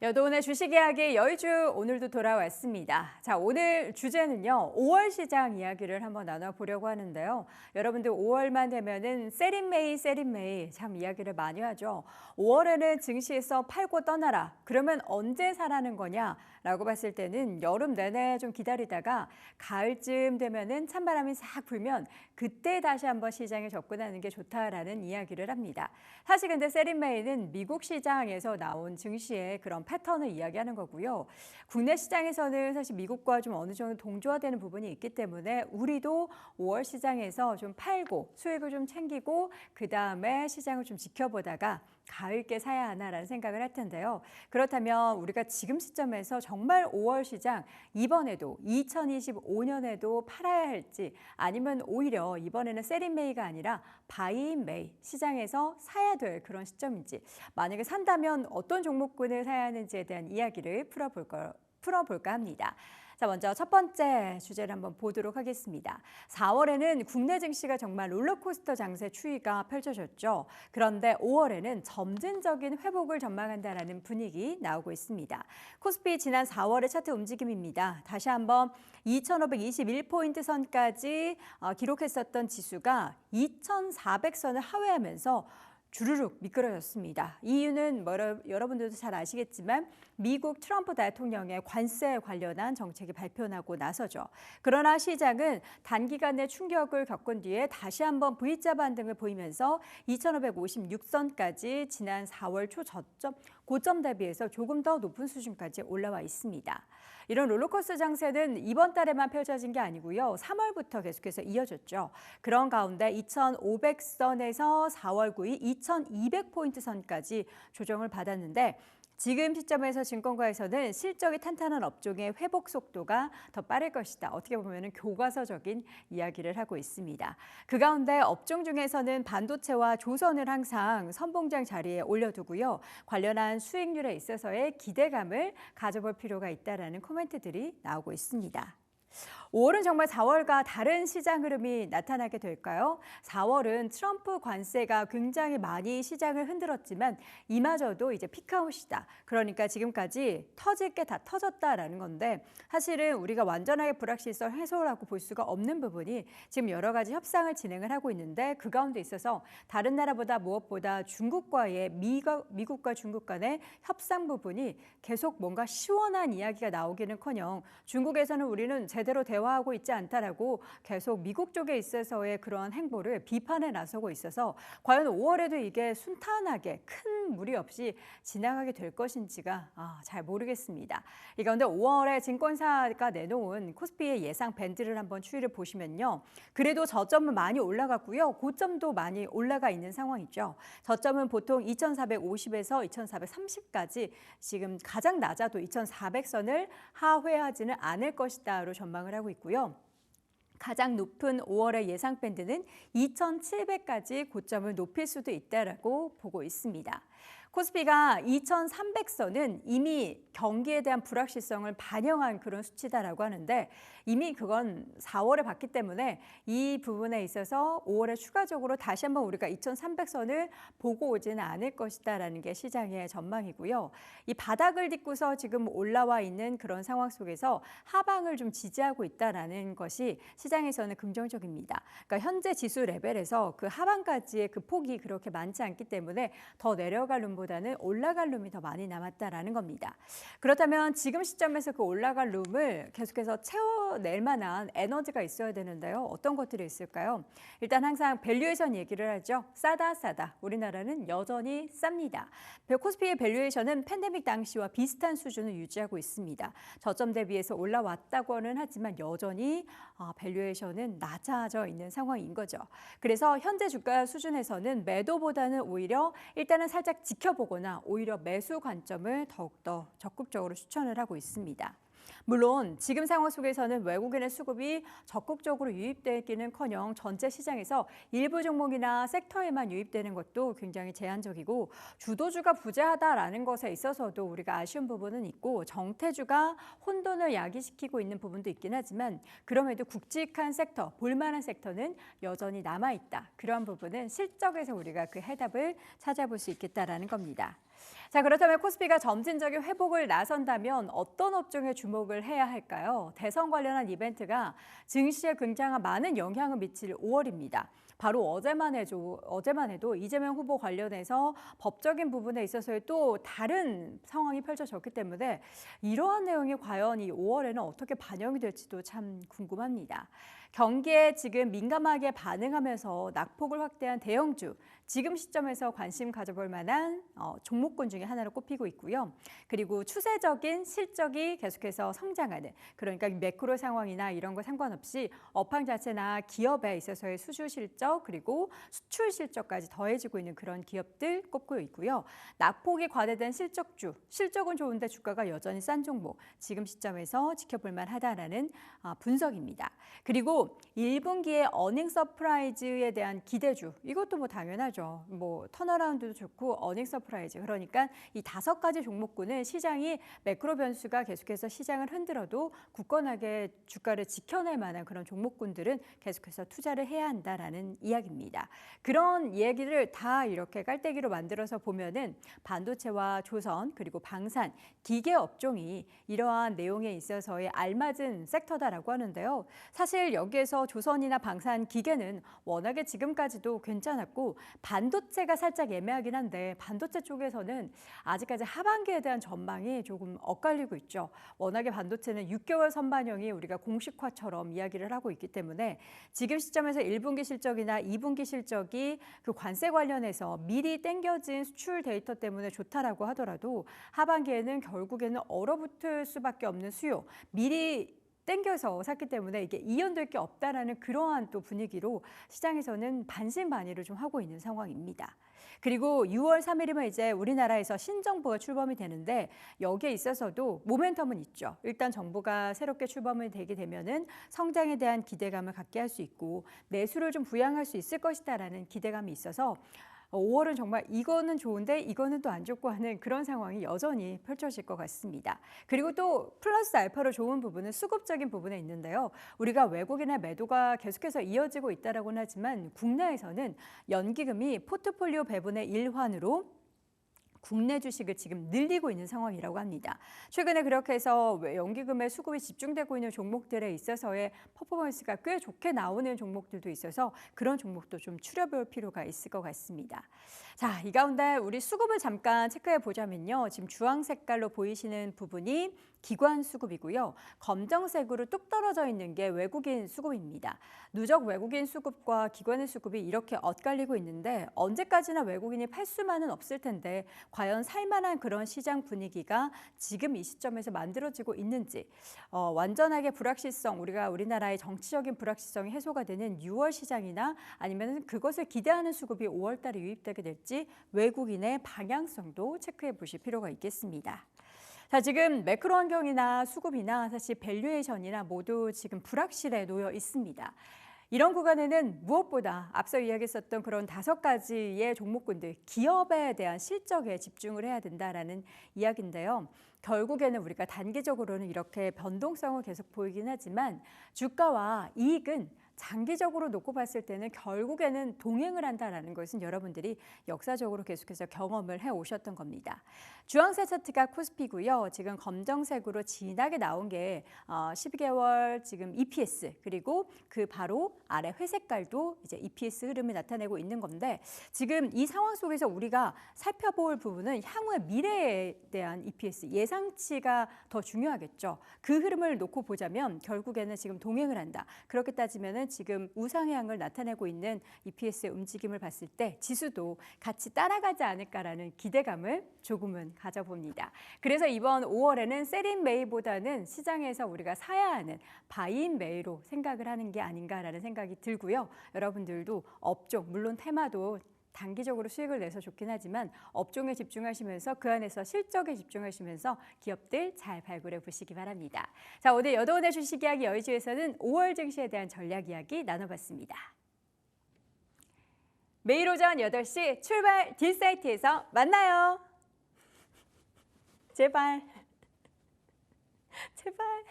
여도온의 주식 이야기 여의주 오늘도 돌아왔습니다. 자, 오늘 주제는요. 5월 시장 이야기를 한번 나눠보려고 하는데요. 여러분들 5월만 되면은 세린메이 참 이야기를 많이 하죠. 5월에는 증시에서 팔고 떠나라. 그러면 언제 사라는 거냐? 라고 봤을 때는 여름 내내 좀 기다리다가 가을쯤 되면은 찬바람이 싹 불면 그때 다시 한번 시장에 접근하는 게 좋다라는 이야기를 합니다. 사실 근데 세린메이는 미국 시장에서 나온 증시의 그런 패턴을 이야기하는 거고요. 국내 시장에서는 사실 미국과 좀 어느 정도 동조화되는 부분이 있기 때문에 우리도 5월 시장에서 좀 팔고 수익을 좀 챙기고 그다음에 시장을 좀 지켜보다가 가을께 사야 하나라는 생각을 할 텐데요. 그렇다면 우리가 지금 시점에서 정말 5월 시장 이번에도 2025년에도 팔아야 할지 아니면 오히려 이번에는 세린메이가 아니라 바이인메이 시장에서 사야 될 그런 시점인지 만약에 산다면 어떤 종목군을 사야 하는지에 대한 이야기를 풀어볼까 합니다. 자, 먼저 첫 번째 주제를 한번 보도록 하겠습니다. 4월에는 국내 증시가 정말 롤러코스터 장세 추이가 펼쳐졌죠. 그런데 5월에는 점진적인 회복을 전망한다라는 분위기 나오고 있습니다. 코스피 지난 4월의 차트 움직임입니다. 다시 한번 2,521포인트 선까지 기록했었던 지수가 2,400선을 하회하면서 주르륵 미끄러졌습니다. 이유는 여러분들도 잘 아시겠지만 미국 트럼프 대통령의 관세에 관련한 정책이 발표나고 나서죠. 그러나 시장은 단기간에 충격을 겪은 뒤에 다시 한번 V자 반등을 보이면서 2,556선까지 지난 4월 초 고점 대비해서 조금 더 높은 수준까지 올라와 있습니다. 이런 롤러코스터 장세는 이번 달에만 펼쳐진 게 아니고요. 3월부터 계속해서 이어졌죠. 그런 가운데 2,500선에서 4월 9일 2,200포인트 선까지 조정을 받았는데 지금 시점에서 증권가에서는 실적이 탄탄한 업종의 회복 속도가 더 빠를 것이다. 어떻게 보면 교과서적인 이야기를 하고 있습니다. 그 가운데 업종 중에서는 반도체와 조선을 항상 선봉장 자리에 올려두고요. 관련한 수익률에 있어서의 기대감을 가져볼 필요가 있다라는 코멘트들이 나오고 있습니다. 5월은 정말 4월과 다른 시장 흐름이 나타나게 될까요? 4월은 트럼프 관세가 굉장히 많이 시장을 흔들었지만 이마저도 이제 피크아웃이다. 그러니까 지금까지 터질 게 다 터졌다라는 건데 사실은 우리가 완전하게 불확실성 해소라고 볼 수가 없는 부분이 지금 여러 가지 협상을 진행을 하고 있는데 그 가운데 있어서 다른 나라보다 무엇보다 중국과의 미국과 중국 간의 협상 부분이 계속 뭔가 시원한 이야기가 나오기는커녕 중국에서는 우리는 제대로 대화하고 있지 않다라고 계속 미국 쪽에 있어서의 그런 행보를 비판에 나서고 있어서 과연 5월에도 이게 순탄하게 큰 무리 없이 지나가게 될 것인지가 잘 모르겠습니다. 이 가운데 5월에 증권사가 내놓은 코스피의 예상 밴드를 한번 추이를 보시면요. 그래도 저점은 많이 올라갔고요. 고점도 많이 올라가 있는 상황이죠. 저점은 보통 2,450에서 2,430까지 지금 가장 낮아도 2,400선을 하회하지는 않을 것이다로 전망을 하고 있고요. 가장 높은 5월의 예상 밴드는 2,700까지 고점을 높일 수도 있다라고 보고 있습니다. 코스피가 2,300선은 이미 경기에 대한 불확실성을 반영한 그런 수치다라고 하는데 이미 그건 4월에 봤기 때문에 이 부분에 있어서 5월에 추가적으로 다시 한번 우리가 2,300선을 보고 오지는 않을 것이다라는 게 시장의 전망이고요. 이 바닥을 딛고서 지금 올라와 있는 그런 상황 속에서 하방을 좀 지지하고 있다라는 것이 시장에서는 긍정적입니다. 그러니까 현재 지수 레벨에서 그 하방까지의 그 폭이 그렇게 많지 않기 때문에 더 내려갈 룸보다는 올라갈 룸이 더 많이 남았다라는 겁니다. 그렇다면 지금 시점에서 그 올라갈 룸을 계속해서 채워낼 만한 에너지가 있어야 되는데요. 어떤 것들이 있을까요? 일단 항상 밸류에이션 얘기를 하죠. 싸다. 우리나라는 여전히 쌉니다. 코스피의 밸류에이션은 팬데믹 당시와 비슷한 수준을 유지하고 있습니다. 저점 대비해서 올라왔다고는 하지만 여전히 밸류에이션은 낮아져 있는 상황인 거죠. 그래서 현재 주가 수준에서는 매도보다는 오히려 일단은 살짝 지켜보거나 오히려 매수 관점을 더욱더 적극적으로 추천을 하고 있습니다. 물론 지금 상황 속에서는 외국인의 수급이 적극적으로 유입되기는커녕 전체 시장에서 일부 종목이나 섹터에만 유입되는 것도 굉장히 제한적이고 주도주가 부재하다라는 것에 있어서도 우리가 아쉬운 부분은 있고 정태주가 혼돈을 야기시키고 있는 부분도 있긴 하지만 그럼에도 굵직한 섹터, 볼만한 섹터는 여전히 남아있다. 그러한 부분은 실적에서 우리가 그 해답을 찾아볼 수 있겠다라는 겁니다. 자, 그렇다면 코스피가 점진적인 회복을 나선다면 어떤 업종에 주목을 해야 할까요? 대선 관련한 이벤트가 증시에 굉장한 많은 영향을 미칠 5월입니다. 바로 어제만 해도 이재명 후보 관련해서 법적인 부분에 있어서의 또 다른 상황이 펼쳐졌기 때문에 이러한 내용이 과연 이 5월에는 어떻게 반영이 될지도 참 궁금합니다. 경기에 지금 민감하게 반응하면서 낙폭을 확대한 대형주, 지금 시점에서 관심 가져볼 만한 종목군 중에 하나로 꼽히고 있고요. 그리고 추세적인 실적이 계속해서 성장하는, 그러니까 매크로 상황이나 이런 거 상관없이 업황 자체나 기업에 있어서의 수주 실적 그리고 수출 실적까지 더해지고 있는 그런 기업들 꼽고 있고요. 낙폭이 과대된 실적주, 실적은 좋은데 주가가 여전히 싼 종목, 지금 시점에서 지켜볼 만하다라는 분석입니다. 그리고 1분기의 어닝 서프라이즈에 대한 기대주, 이것도 뭐 당연하죠. 뭐 턴어라운드도 좋고 어닝 서프라이즈, 그러니까 이 5가지 종목군은 시장이 매크로 변수가 계속해서 시장을 흔들어도 굳건하게 주가를 지켜낼 만한 그런 종목군들은 계속해서 투자를 해야 한다라는 이야기입니다. 그런 얘기를 다 이렇게 깔때기로 만들어서 보면은 반도체와 조선 그리고 방산, 기계 업종이 이러한 내용에 있어서의 알맞은 섹터다라고 하는데요. 사실 여기에서 조선이나 방산, 기계는 워낙에 지금까지도 괜찮았고 반도체가 살짝 애매하긴 한데 반도체 쪽에서는 아직까지 하반기에 대한 전망이 조금 엇갈리고 있죠. 워낙에 반도체는 6개월 선반영이 우리가 공식화처럼 이야기를 하고 있기 때문에 지금 시점에서 1분기 실적이나 2분기 실적이 그 관세 관련해서 미리 땡겨진 수출 데이터 때문에 좋다라고 하더라도 하반기에는 결국에는 얼어붙을 수밖에 없는 수요, 미리 땡겨서 샀기 때문에 이게 이연될 게 없다라는 그러한 또 분위기로 시장에서는 반신반의를 좀 하고 있는 상황입니다. 그리고 6월 3일이면 이제 우리나라에서 신정부가 출범이 되는데 여기에 있어서도 모멘텀은 있죠. 일단 정부가 새롭게 출범이 되게 되면은 성장에 대한 기대감을 갖게 할 수 있고 매수를 좀 부양할 수 있을 것이다라는 기대감이 있어서 5월은 정말 이거는 좋은데 이거는 또 안 좋고 하는 그런 상황이 여전히 펼쳐질 것 같습니다. 그리고 또 플러스 알파로 좋은 부분은 수급적인 부분에 있는데요. 우리가 외국인의 매도가 계속해서 이어지고 있다라고는 하지만 국내에서는 연기금이 포트폴리오 배분의 일환으로 국내 주식을 지금 늘리고 있는 상황이라고 합니다. 최근에 그렇게 해서 연기금의 수급이 집중되고 있는 종목들에 있어서의 퍼포먼스가 꽤 좋게 나오는 종목들도 있어서 그런 종목도 좀 추려볼 필요가 있을 것 같습니다. 자, 이 가운데 우리 수급을 잠깐 체크해 보자면요. 지금 주황 색깔로 보이시는 부분이 기관 수급이고요. 검정색으로 뚝 떨어져 있는 게 외국인 수급입니다. 누적 외국인 수급과 기관의 수급이 이렇게 엇갈리고 있는데 언제까지나 외국인이 팔 수만은 없을 텐데 과연 살만한 그런 시장 분위기가 지금 이 시점에서 만들어지고 있는지, 완전하게 불확실성, 우리나라의 정치적인 불확실성이 해소가 되는 6월 시장이나 아니면 그것을 기대하는 수급이 5월 달에 유입되게 될지 외국인의 방향성도 체크해 보실 필요가 있겠습니다. 자, 지금 매크로 환경이나 수급이나 사실 밸류에이션이나 모두 지금 불확실에 놓여 있습니다. 이런 구간에는 무엇보다 앞서 이야기했었던 그런 5가지의 종목군들, 기업에 대한 실적에 집중을 해야 된다라는 이야기인데요. 결국에는 우리가 단기적으로는 이렇게 변동성을 계속 보이긴 하지만 주가와 이익은 장기적으로 놓고 봤을 때는 결국에는 동행을 한다는 것은 여러분들이 역사적으로 계속해서 경험을 해오셨던 겁니다. 주황색 차트가 코스피고요. 지금 검정색으로 진하게 나온 게 12개월 지금 EPS, 그리고 그 바로 아래 회색깔도 이제 EPS 흐름을 나타내고 있는 건데 지금 이 상황 속에서 우리가 살펴볼 부분은 향후의 미래에 대한 EPS, 예상치가 더 중요하겠죠. 그 흐름을 놓고 보자면 결국에는 지금 동행을 한다. 그렇게 따지면은 지금 우상향을 나타내고 있는 EPS의 움직임을 봤을 때 지수도 같이 따라가지 않을까라는 기대감을 조금은 가져봅니다. 그래서 이번 5월에는 셀인 매이보다는 시장에서 우리가 사야 하는 바인 매이로 생각을 하는 게 아닌가라는 생각이 들고요. 여러분들도 업종, 물론 테마도 단기적으로 수익을 내서 좋긴 하지만 업종에 집중하시면서 그 안에서 실적에 집중하시면서 기업들 잘 발굴해 보시기 바랍니다. 자, 오늘 여도원의 주식 이야기 여의주에서는 5월 증시에 대한 전략 이야기 나눠봤습니다. 매일 오전 8시 출발 딜사이트에서 만나요. 제발. 제발.